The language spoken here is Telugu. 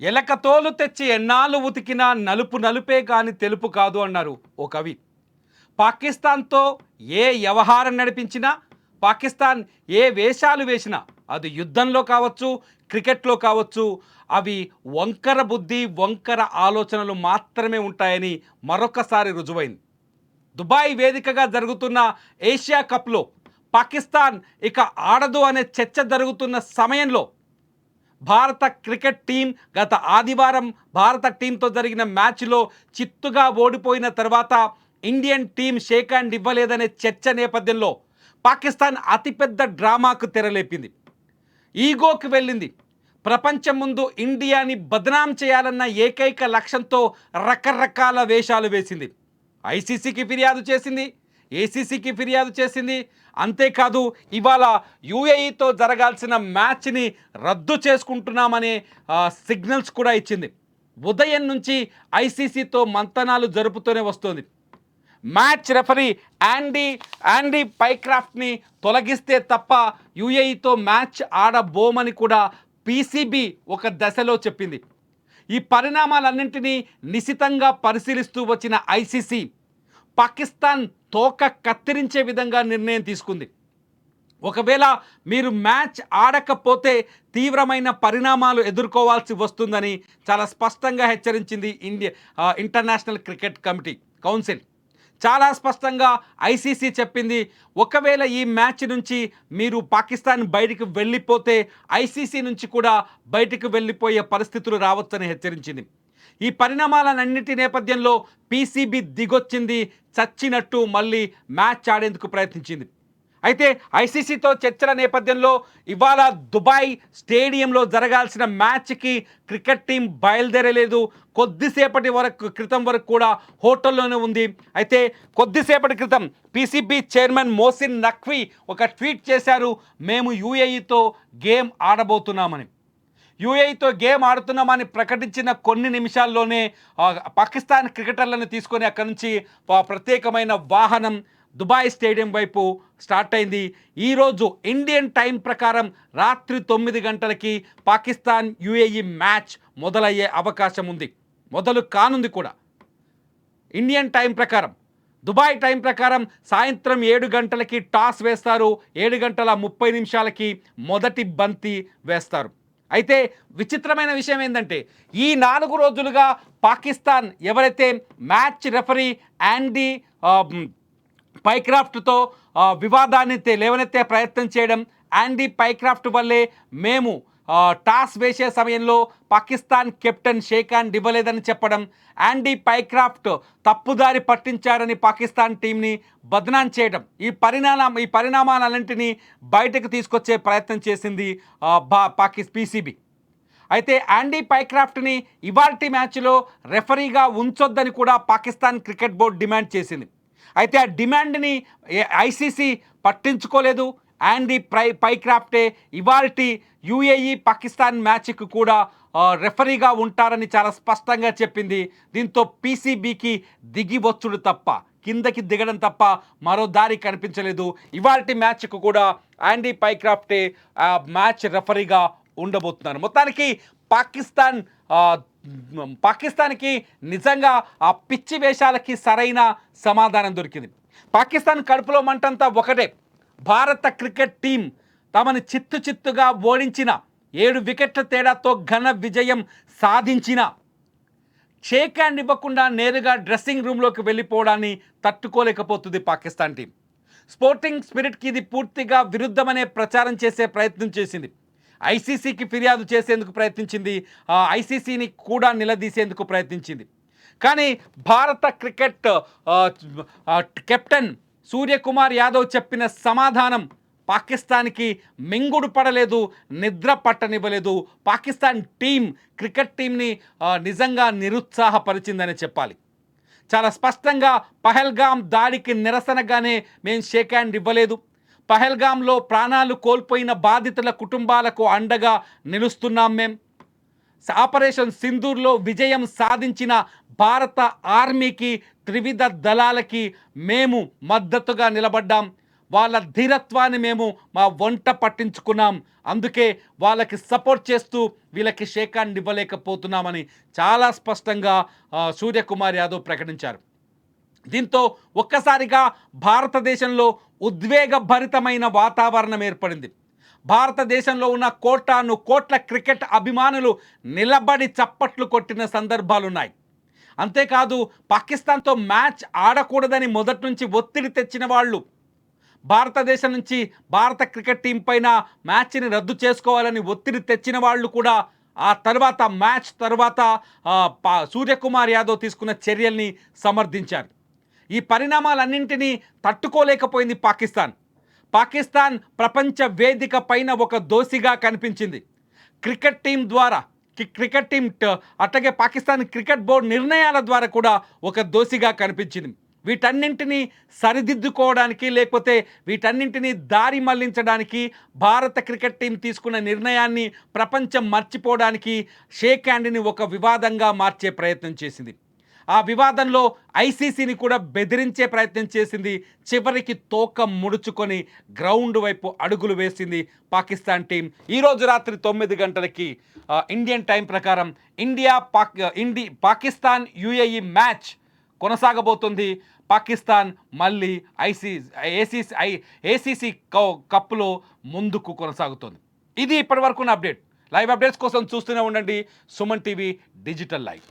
ఎలకతోలు తెచ్చి ఎన్నాళ్ళు ఉతికినా నలుపు నలుపే కాని తెలుపు కాదు అన్నారు ఓ కవి. పాకిస్తాన్తో ఏ వ్యవహారం నడిపించినా, పాకిస్తాన్ ఏ వేషాలు వేసినా, అది యుద్ధంలో కావచ్చు, క్రికెట్లో కావచ్చు, అవి వంకర బుద్ధి, వంకర ఆలోచనలు మాత్రమే ఉంటాయని మరొకసారి రుజువైంది. దుబాయ్ వేదికగా జరుగుతున్న ఏషియా కప్లో పాకిస్తాన్ ఇక ఆడదు అనే చర్చ జరుగుతున్న సమయంలో భారత క్రికెట్ టీం గత ఆదివారం భారత టీంతో జరిగిన మ్యాచ్లో చిత్తుగా ఓడిపోయిన తర్వాత ఇండియన్ టీం షేక్ హ్యాండ్ ఇవ్వలేదనే చర్చ నేపథ్యంలో పాకిస్తాన్ అతిపెద్ద డ్రామాకు తెరలేపింది. ఈగోకి వెళ్ళింది. ప్రపంచం ముందు ఇండియాని బదనాం చేయాలన్న ఏకైక లక్ష్యంతో రకరకాల వేషాలు వేసింది. ఐసీసీకి ఫిర్యాదు చేసింది, ఏసీసీకి ఫిర్యాదు చేసింది. అంతేకాదు, ఇవాళ యూఏఈతో జరగాల్సిన మ్యాచ్ని రద్దు చేసుకుంటున్నామనే సిగ్నల్స్ కూడా ఇచ్చింది. ఉదయం నుంచి ఐసీసీతో మంతనాలు జరుపుతూనే వస్తుంది. మ్యాచ్ రెఫరీ యాండీ పైక్రాఫ్ట్ని తొలగిస్తే తప్ప యూఏఈతో మ్యాచ్ ఆడబోమని కూడా పీసీబీ ఒక దశలో చెప్పింది. ఈ పరిణామాలన్నింటినీ నిశితంగా పరిశీలిస్తూ వచ్చిన ఐసీసీ పాకిస్తాన్ తోక కత్తిరించే విధంగా నిర్ణయం తీసుకుంది. ఒకవేళ మీరు మ్యాచ్ ఆడకపోతే తీవ్రమైన పరిణామాలు ఎదుర్కోవాల్సి వస్తుందని చాలా స్పష్టంగా హెచ్చరించింది ఇంటర్నేషనల్ క్రికెట్ కౌన్సిల్. చాలా స్పష్టంగా ఐసీసీ చెప్పింది, ఒకవేళ ఈ మ్యాచ్ నుంచి మీరు పాకిస్తాన్ బయటికి వెళ్ళిపోతే ఐసీసీ నుంచి కూడా బయటికి వెళ్ళిపోయే పరిస్థితులు రావచ్చని హెచ్చరించింది. ఈ పరిణామాలన్నింటి నేపథ్యంలో పీసీబీ దిగొచ్చింది, చచ్చినట్టు మళ్ళీ మ్యాచ్ ఆడేందుకు ప్రయత్నించింది. అయితే ఐసీసీతో చర్చల నేపథ్యంలో ఇవాళ దుబాయ్ స్టేడియంలో జరగాల్సిన మ్యాచ్కి క్రికెట్ టీం బయలుదేరలేదు. కొద్దిసేపటి క్రితం వరకు కూడా హోటల్లోనే ఉంది. అయితే కొద్దిసేపటి క్రితం పీసీబీ చైర్మన్ మోసిన్ నఖ్వీ ఒక ట్వీట్ చేశారు, మేము యూఏఈతో గేమ్ ఆడబోతున్నామని. యూఏఈతో గేమ్ ఆడుతున్నామని ప్రకటించిన కొన్ని నిమిషాల్లోనే పాకిస్తాన్ క్రికెటర్లను తీసుకొని అక్కడి నుంచి ప్రత్యేకమైన వాహనం దుబాయ్ స్టేడియం వైపు స్టార్ట్ అయింది. ఈరోజు ఇండియన్ టైం ప్రకారం రాత్రి 9 గంటలకి పాకిస్తాన్ యూఏఈ మ్యాచ్ మొదలయ్యే అవకాశం ఉంది, మొదలు కానుంది కూడా. ఇండియన్ టైం ప్రకారం, దుబాయ్ టైం ప్రకారం సాయంత్రం 7 గంటలకి టాస్ వేస్తారు, 7:30 మొదటి బంతి వేస్తారు. అయితే విచిత్రమైన విషయం ఏంటంటే, ఈ 4 రోజులుగా పాకిస్తాన్ ఎవరైతే మ్యాచ్ రెఫరీ యాండీ పైక్రాఫ్ట్తో వివాదాన్ని లేవనెత్తే ప్రయత్నం చేయడం, యాండీ పైక్రాఫ్ట్ వల్లే మేము టాస్ వేసే సమయంలో పాకిస్తాన్ కెప్టెన్ షేక్ హ్యాండ్ ఇవ్వలేదని చెప్పడం, యాండీ పైక్రాఫ్ట్ తప్పుదారి పట్టించారని పాకిస్తాన్ టీంని బదనాం చేయడం, ఈ పరిణామాలన్నింటినీ బయటకు తీసుకొచ్చే ప్రయత్నం చేసింది పీసీబీ. అయితే యాండీ పైక్రాఫ్ట్ని ఇవాల్టి మ్యాచ్లో రెఫరీగా ఉంచొద్దని కూడా పాకిస్తాన్ క్రికెట్ బోర్డు డిమాండ్ చేసింది. అయితే ఆ డిమాండ్ని ఐసీసీ పట్టించుకోలేదు. యాండీ పైక్రాఫ్టే ఇవాల్టి యూఏఈ పాకిస్తాన్ మ్యాచ్కి కూడా రెఫరీగా ఉంటారని చాలా స్పష్టంగా చెప్పింది. దీంతో పీసీబీకి దిగి వచ్చుడు తప్ప, కిందకి దిగడం తప్ప మరో దారి కనిపించలేదు. ఇవాల్టి మ్యాచ్కు కూడా యాండీ పైక్రాఫ్టే మ్యాచ్ రెఫరీగా ఉండబోతున్నారు. మొత్తానికి పాకిస్తాన్కి నిజంగా ఆ పిచ్చి వేషాలకి సరైన సమాధానం దొరికింది. పాకిస్తాన్ కడుపులో మంటంతా ఒకటే, భారత క్రికెట్ టీం తమని చిత్తుగా ఓడించిన, 7 వికెట్ల తేడాతో ఘన విజయం సాధించిన, షేక్ హ్యాండ్ ఇవ్వకుండా నేరుగా డ్రెస్సింగ్ రూమ్లోకి వెళ్ళిపోవడాన్ని తట్టుకోలేకపోతుంది పాకిస్తాన్ టీం. స్పోర్టింగ్ స్పిరిట్కి ఇది పూర్తిగా విరుద్ధమనే ప్రచారం చేసే ప్రయత్నం చేసింది. ఐసీసీకి ఫిర్యాదు చేసేందుకు ప్రయత్నించింది, ఐసీసీని కూడా నిలదీసేందుకు ప్రయత్నించింది. కానీ భారత క్రికెట్ కెప్టెన్ సూర్యకుమార్ యాదవ్ చెప్పిన సమాధానం పాకిస్తాన్కి మింగుడు పడలేదు, నిద్ర పట్టనివ్వలేదు. పాకిస్తాన్ క్రికెట్ టీంని నిజంగా నిరుత్సాహపరిచిందని చెప్పాలి. చాలా స్పష్టంగా పహల్గామ్ దాడికి నిరసనగానే మేము షేక్ హ్యాండ్ ఇవ్వలేదు, పహల్గామ్లో ప్రాణాలు కోల్పోయిన బాధితుల కుటుంబాలకు అండగా నిలుస్తున్నాం, మేం ఆపరేషన్ సింధూర్లో విజయం సాధించిన భారత ఆర్మీకి, త్రివిధ దళాలకి మేము మద్దతుగా నిలబడ్డాం, వాళ్ళ ధీరత్వాన్ని మేము మా వంట పట్టించుకున్నాం, అందుకే వాళ్ళకి సపోర్ట్ చేస్తూ వీళ్ళకి షేక్ హ్యాండ్ ఇవ్వలేకపోతున్నామని చాలా స్పష్టంగా సూర్యకుమార్ యాదవ్ ప్రకటించారు. దీంతో ఒక్కసారిగా భారతదేశంలో ఉద్వేగభరితమైన వాతావరణం ఏర్పడింది. భారతదేశంలో ఉన్న కోటాను కోట్ల క్రికెట్ అభిమానులు నిలబడి చప్పట్లు కొట్టిన సందర్భాలున్నాయి. అంతేకాదు పాకిస్తాన్తో మ్యాచ్ ఆడకూడదని మొదటి నుంచి ఒత్తిడి తెచ్చిన వాళ్ళు, భారతదేశం నుంచి భారత క్రికెట్ టీం పైన మ్యాచ్ని రద్దు చేసుకోవాలని ఒత్తిడి తెచ్చిన వాళ్ళు కూడా ఆ తర్వాత మ్యాచ్ తర్వాత సూర్యకుమార్ యాదవ్ తీసుకున్న చర్యల్ని సమర్థించారు. ఈ పరిణామాలన్నింటినీ తట్టుకోలేకపోయింది పాకిస్తాన్. పాకిస్తాన్ ప్రపంచ వేదిక పైన ఒక దోషిగా కనిపించింది. క్రికెట్ టీం ద్వారా, క్రికెట్ టీం అట్లాగే పాకిస్తాన్ క్రికెట్ బోర్డు నిర్ణయాల ద్వారా కూడా ఒక దోషిగా కనిపించింది. వీటన్నింటినీ సరిదిద్దుకోవడానికి లేకపోతే వీటన్నింటినీ దారి మళ్లించడానికి భారత క్రికెట్ టీం తీసుకున్న నిర్ణయాన్ని ప్రపంచం మర్చిపోవడానికి షేక్ హ్యాండ్ని ఒక వివాదంగా మార్చే ప్రయత్నం చేసింది. ఆ వివాదంలో ఐసీసీని కూడా బెదిరించే ప్రయత్నం చేసింది. చివరికి తోక ముడుచుకొని గ్రౌండ్ వైపు అడుగులు వేసింది పాకిస్తాన్ టీం. ఈరోజు రాత్రి 9 గంటలకి ఇండియన్ టైం ప్రకారం పాకిస్తాన్ యుఏఈ మ్యాచ్ కొనసాగబోతుంది. పాకిస్తాన్ మళ్ళీ ఏసీసీ కప్లో ముందుకు కొనసాగుతుంది. ఇది ఇప్పటివరకు ఉన్న అప్డేట్. లైవ్ అప్డేట్స్ కోసం చూస్తూనే ఉండండి సుమన్ టీవీ డిజిటల్ లైవ్.